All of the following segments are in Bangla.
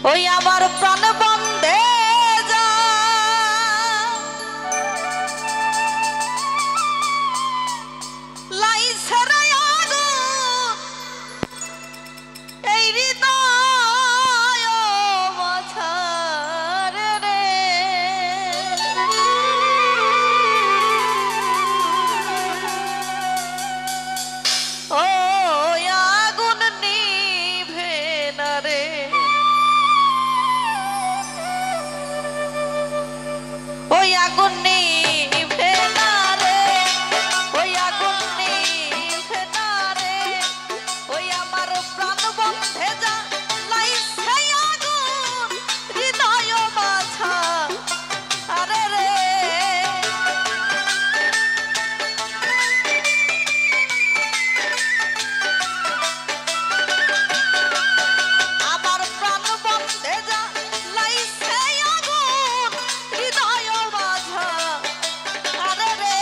ওই আমার প্রাণ বন্ধে যা লাইছের আগুন এই হৃদয় মাঝারে রে ও আগুন নিভে না রে ওই আগুন নিভে না রে ওই আগুন নিভে না রে ওই আমার প্রাণ বন্ধে যা লাইছে আগুন হৃদয় মাঝা আরে রে আমার প্রাণ বন্ধে যা লাইছে আগুন হৃদয় মাঝা আরে রে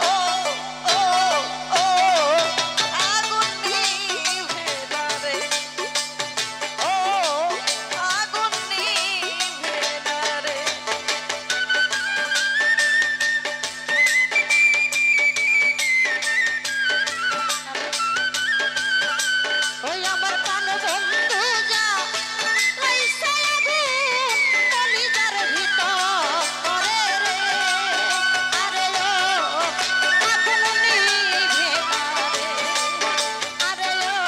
ও ও ও আগুন নিভে না রে ও আগুন নিভে না রে ওই আমার প্রাণ বন্ধু যা লাইছে আগুন কলিজার ভিতর রে আরে ও আগুন নিভে না রে আরে ও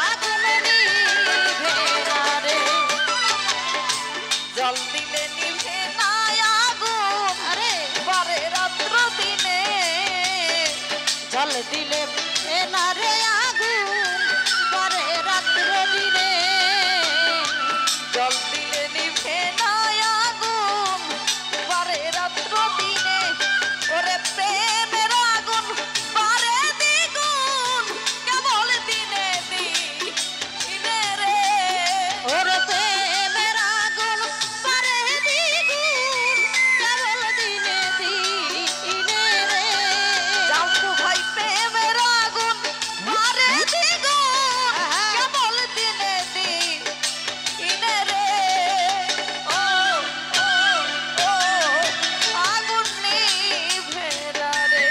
আগুন নিভে না রে জল দিলে নিভে না আগুন আরে বারে রাত্র দিনে জল দিলে নিভে না রে আগুন বারে রাত্র দিনে জল দিলে নিভে না আগুন বারে রাত্র দিনে ওরে প্রেমের আগুন বারে দ্বিগুণ কেবল দিনে দিনে রে ওরে প্রেমের আগুন বারে দ্বিগুণ কেবল দিনে দিনে রে জানতো ভাই প্রেমের আগুন বারে দ্বিগুণ কেবল দিনে দিনে রে ও ও ও আগুন নিভে না রে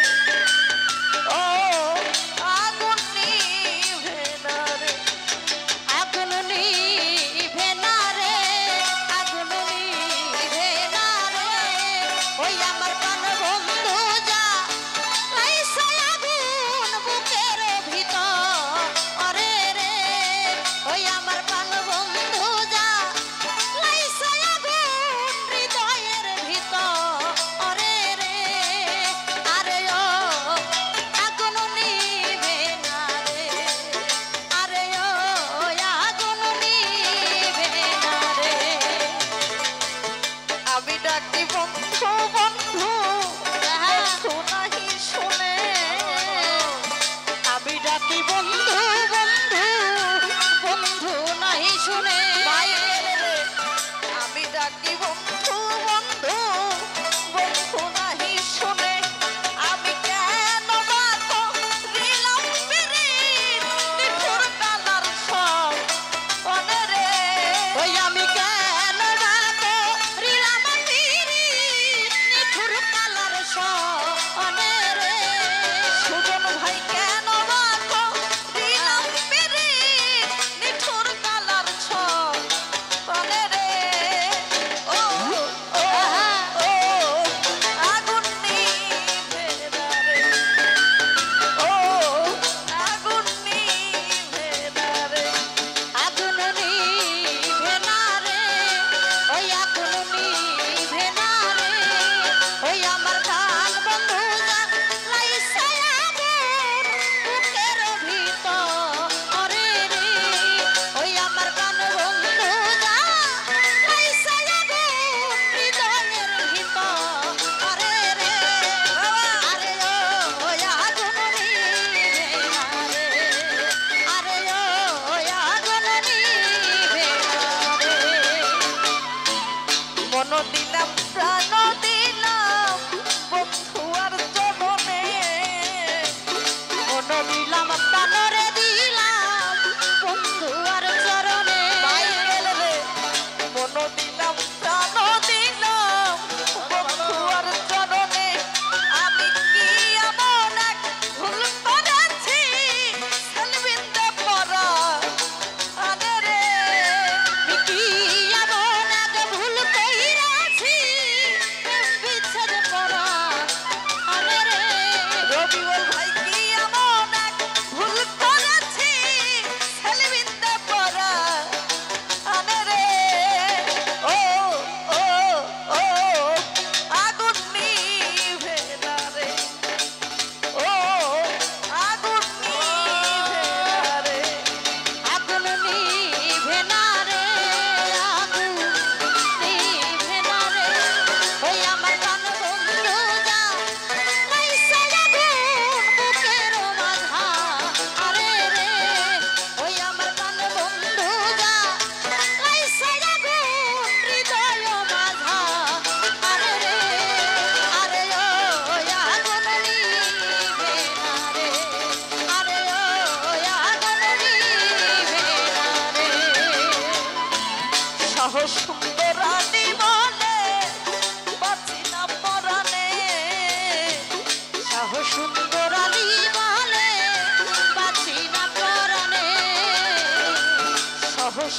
ও আগুন নিভে না রে আগুন নিভে না রে আগুন নিভে না রে ওই আমার প্রাণ বন্ধু যা লাইছে আগুন বুকের ভিতর রে ওই আমার প্রাণ বন্ধু যা লাইছে আগুন হৃদয়ের ভিতর রে আরে ও আগুন নিভে না রে আরে ও আগুন নিভে না রে আমি ডাকি বন্ধু বন্ধু বন্ধু নাহি শুনে আমি ডাকি বন্ধু বন্ধু বন্ধু নাহি শুনে আমি ডাকি বন্ধু বন্ধু বন্ধু নাহি শুনে আমি কেন বাতো দিলাম পিরিত নিঠুর কালার সব অনে রে ওই আমি কেন বাতো দিলাম পিরিত নিঠুর কালার সব অনে রে সুজন ভাই কেন বাতো দিলাম পিরিত নিঠুর কালার সব অনে রে ও ও ও আগুন নিভে না রে ও আগুন নিভে না রে আগুন নিভে না রে ওই আগুন নিভে না রে ওই আমার প্রাণ বন্ধু যা লাইছে আগুন বুকের ভিতর রে ওই আমার প্রাণ বন্ধু যা লাইছে আগুন হৃদয়ের ভিতর রে আরে ও আগুন নিভে না রে আরে ও আগুন নিভে না রে মন দিলাম প্রাণ দিলাম বন্ধু আর জননে মন দিলাম প্রাণ রে দিলাম বন্ধু আর চরণে সাহস সুন্দরানী বলে বাঁচি না পরাণে সাহস সুন্দরানী বলে বাঁচি না পরাণে সাহস